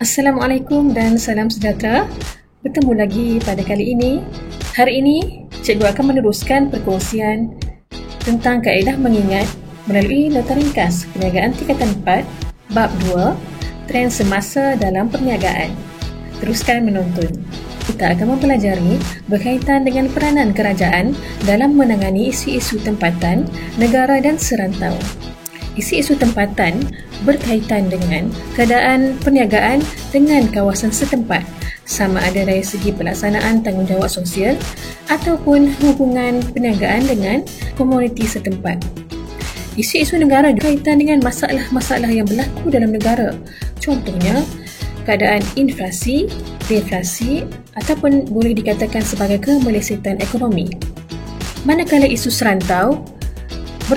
Assalamualaikum dan salam sejahtera. Bertemu lagi pada kali ini. Hari ini, cikgu akan meneruskan perkongsian tentang kaedah mengingat melalui nota ringkas Perniagaan Tingkatan 4, Bab 2, Trend Semasa dalam Perniagaan. Teruskan menonton. Kita akan mempelajari berkaitan dengan peranan kerajaan dalam menangani isu-isu tempatan, negara dan serantau. Isu-isu tempatan berkaitan dengan keadaan perniagaan dengan kawasan setempat, sama ada dari segi pelaksanaan tanggungjawab sosial ataupun hubungan perniagaan dengan komuniti setempat. Isu-isu negara berkaitan dengan masalah-masalah yang berlaku dalam negara. Contohnya, keadaan inflasi, deflasi ataupun boleh dikatakan sebagai kemelesetan ekonomi. Manakala isu serantau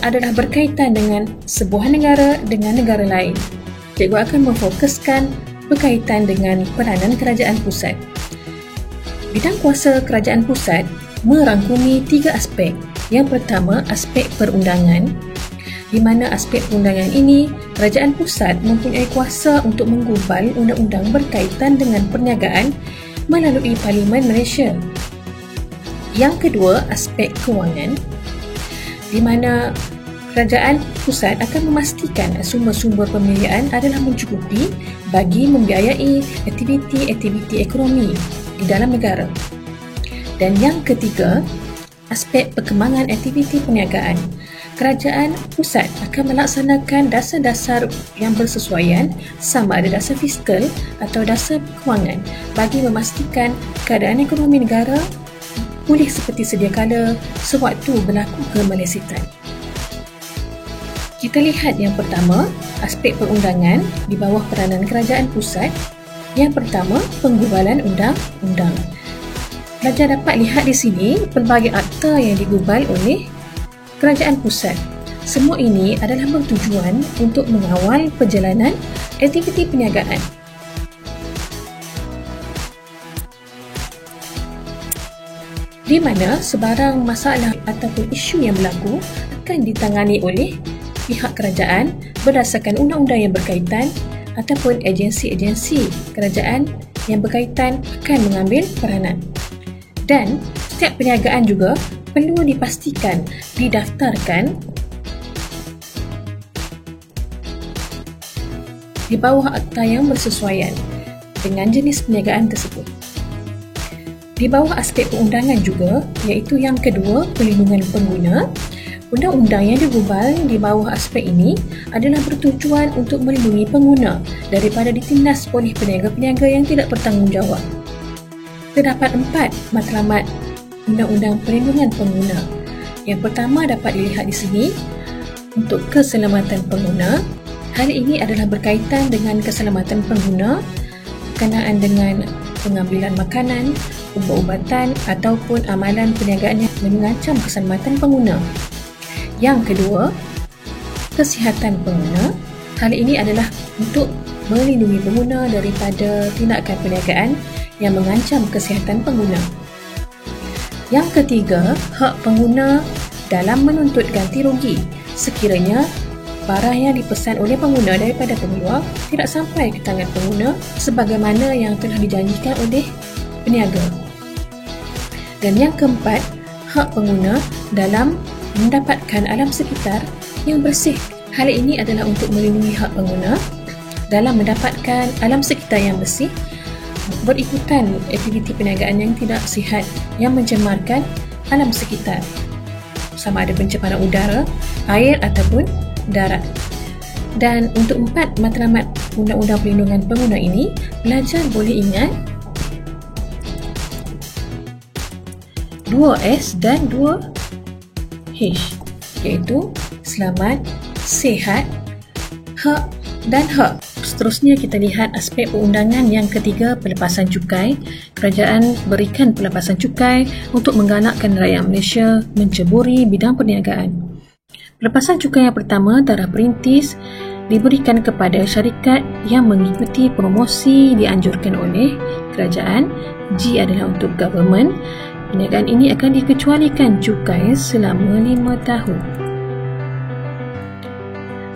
adalah berkaitan dengan sebuah negara dengan negara lain. Cikgu akan memfokuskan berkaitan dengan peranan kerajaan pusat. Bidang kuasa kerajaan pusat merangkumi 3 aspek. Yang pertama, aspek perundangan, di mana aspek perundangan ini, kerajaan pusat mempunyai kuasa untuk menggubal undang-undang berkaitan dengan perniagaan melalui Parlimen Malaysia. Yang kedua, aspek kewangan, di mana kerajaan pusat akan memastikan sumber-sumber pembiayaan adalah mencukupi bagi membiayai aktiviti-aktiviti ekonomi di dalam negara. Dan yang ketiga, aspek perkembangan aktiviti perniagaan. Kerajaan pusat akan melaksanakan dasar-dasar yang bersesuaian, sama ada dasar fiskal atau dasar kewangan, bagi memastikan keadaan ekonomi negara pulih seperti sedia kala sewaktu berlaku kemelesetan. Kita lihat yang pertama, aspek perundangan di bawah peranan kerajaan pusat. Yang pertama, penggubalan undang-undang. Pelajar dapat lihat di sini pelbagai akta yang digubal oleh kerajaan pusat. Semua ini adalah bertujuan untuk mengawal perjalanan aktiviti perniagaan. Di mana sebarang masalah ataupun isu yang berlaku akan ditangani oleh pihak kerajaan berdasarkan undang-undang yang berkaitan ataupun agensi-agensi kerajaan yang berkaitan akan mengambil peranan. Dan setiap perniagaan juga perlu dipastikan didaftarkan di bawah akta yang bersesuaian dengan jenis perniagaan tersebut. Di bawah aspek perundangan juga, iaitu yang kedua, perlindungan pengguna. Undang-undang yang digubal di bawah aspek ini adalah bertujuan untuk melindungi pengguna daripada ditindas oleh peniaga-peniaga yang tidak bertanggungjawab. Terdapat 4 matlamat Undang-Undang Perlindungan Pengguna. Yang pertama dapat dilihat di sini, untuk keselamatan pengguna. Hal ini adalah berkaitan dengan keselamatan pengguna berkenaan dengan pengambilan makanan, ubat-ubatan ataupun amalan perniagaan yang mengancam keselamatan pengguna. Yang kedua, kesihatan pengguna. Hal ini adalah untuk melindungi pengguna daripada tindakan perniagaan yang mengancam kesihatan pengguna. Yang ketiga, hak pengguna dalam menuntut ganti rugi sekiranya barang yang dipesan oleh pengguna daripada pengeluar tidak sampai ke tangan pengguna sebagaimana yang telah dijanjikan oleh peniaga. Dan yang keempat, hak pengguna dalam mendapatkan alam sekitar yang bersih. Hal ini adalah untuk melindungi hak pengguna dalam mendapatkan alam sekitar yang bersih berikutan aktiviti perniagaan yang tidak sihat yang mencemarkan alam sekitar, sama ada pencemaran udara, air ataupun darat. Dan untuk 4 matlamat Undang-Undang Perlindungan Pengguna ini, pelajar boleh ingat 2S dan 2H, iaitu selamat, sihat, hak dan hak. Seterusnya kita lihat aspek perundangan yang ketiga, pelepasan cukai. Kerajaan berikan pelepasan cukai untuk menggalakkan rakyat Malaysia menceburi bidang perniagaan. Pelepasan cukai yang pertama, taraf perintis, diberikan kepada syarikat yang mengikuti promosi dianjurkan oleh kerajaan. G adalah untuk government. Perniagaan ini akan dikecualikan cukai selama 5 tahun.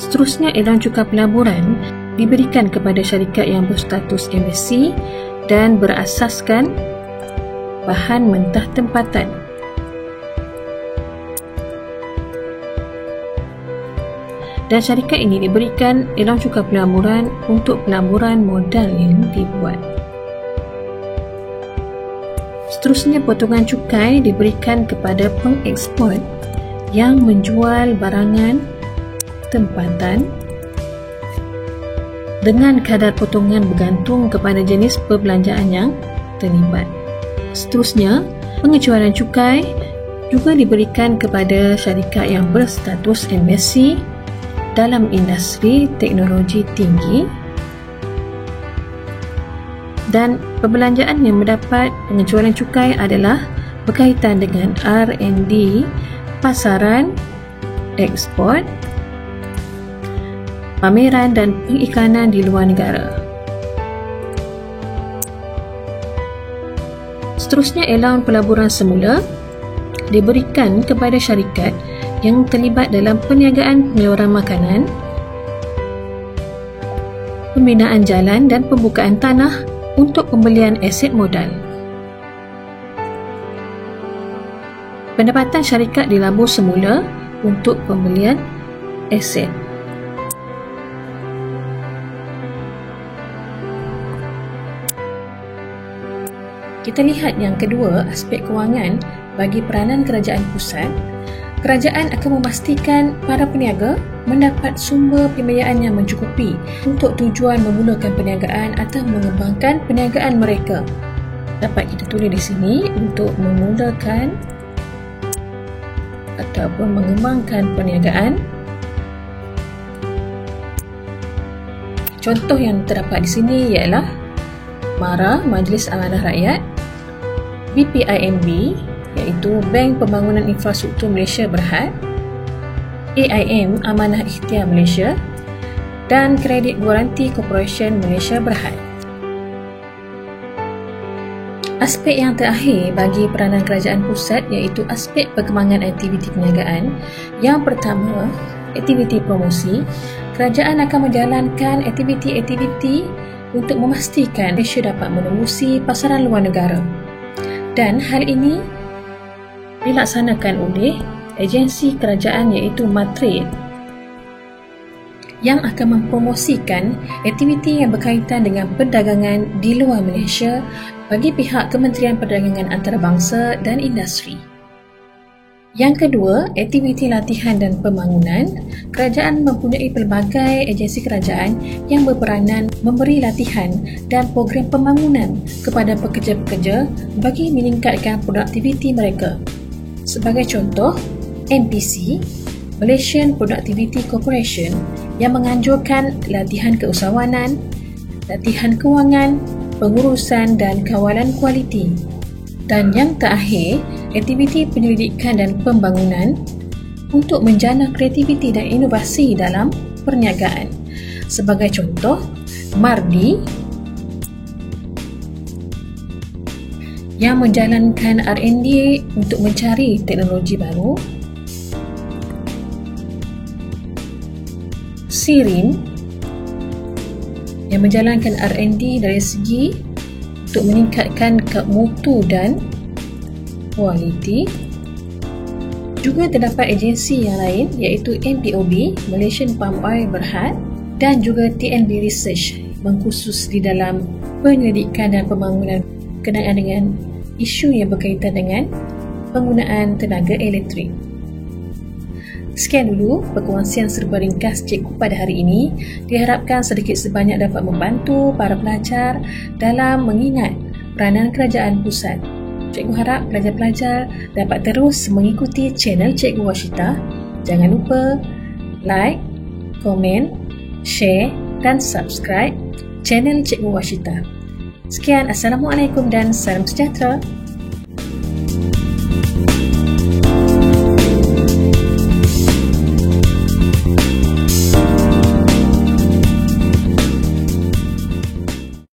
Seterusnya, edaran cukai pelaburan. diberikan kepada syarikat yang berstatus MSc dan berasaskan bahan mentah tempatan. Dan syarikat ini diberikan elang cukai pelaburan untuk pelaburan modal yang dibuat. Seterusnya, potongan cukai diberikan kepada pengeksport yang menjual barangan tempatan dengan kadar potongan bergantung kepada jenis perbelanjaan yang terlibat. Seterusnya, pengecualian cukai juga diberikan kepada syarikat yang berstatus MSc dalam industri teknologi tinggi dan perbelanjaan yang mendapat pengecualian cukai adalah berkaitan dengan R&D, pasaran, ekspor, pameran dan pengiklanan di luar negara. Seterusnya, allowance pelaburan semula diberikan kepada syarikat yang terlibat dalam perniagaan pengeluaran makanan, pembinaan jalan dan pembukaan tanah untuk pembelian aset modal. Pendapatan syarikat dilabur semula untuk pembelian aset. Kita lihat yang kedua, aspek kewangan bagi peranan kerajaan pusat. Kerajaan akan memastikan para peniaga mendapat sumber pembiayaan yang mencukupi untuk tujuan memulakan perniagaan atau mengembangkan perniagaan mereka. Dapat kita tulis di sini untuk memulakan ataupun mengembangkan perniagaan. Contoh yang terdapat di sini ialah MARA, Majlis Amanah Rakyat, BPINB, iaitu Bank Pembangunan Infrastruktur Malaysia Berhad, AIM, Amanah Ikhtiar Malaysia, dan Kredit Guaranti Corporation Malaysia Berhad. Aspek yang terakhir bagi peranan kerajaan pusat iaitu aspek perkembangan aktiviti perniagaan. Yang pertama, aktiviti promosi. Kerajaan akan menjalankan aktiviti-aktiviti untuk memastikan Malaysia dapat menembusi pasaran luar negara. Dan hal ini dilaksanakan oleh agensi kerajaan iaitu MATRADE yang akan mempromosikan aktiviti yang berkaitan dengan perdagangan di luar Malaysia bagi pihak Kementerian Perdagangan Antarabangsa dan Industri. Yang kedua, aktiviti latihan dan pembangunan. Kerajaan mempunyai pelbagai agensi kerajaan yang berperanan memberi latihan dan program pembangunan kepada pekerja-pekerja bagi meningkatkan produktiviti mereka. Sebagai contoh, MPC, Malaysian Productivity Corporation, yang menganjurkan latihan keusahawanan, latihan kewangan, pengurusan dan kawalan kualiti. Dan yang terakhir, aktiviti penyelidikan dan pembangunan untuk menjana kreativiti dan inovasi dalam perniagaan. Sebagai contoh, MARDI yang menjalankan R&D untuk mencari teknologi baru, SIRIN yang menjalankan R&D dari segi untuk meningkatkan mutu dan kualiti. Juga terdapat agensi yang lain iaitu MPOB, Malaysian Palm Oil Berhad, dan juga TNB Research mengkhusus di dalam penyelidikan dan pembangunan berkenaan dengan isu yang berkaitan dengan penggunaan tenaga elektrik. Sekian dulu perkongsian serba ringkas cikgu pada hari ini. Diharapkan sedikit sebanyak dapat membantu para pelajar dalam mengingat peranan kerajaan pusat. Cikgu harap pelajar-pelajar dapat terus mengikuti channel Cikgu Washita. Jangan lupa like, komen, share dan subscribe channel Cikgu Washita. Sekian, Assalamualaikum dan salam sejahtera.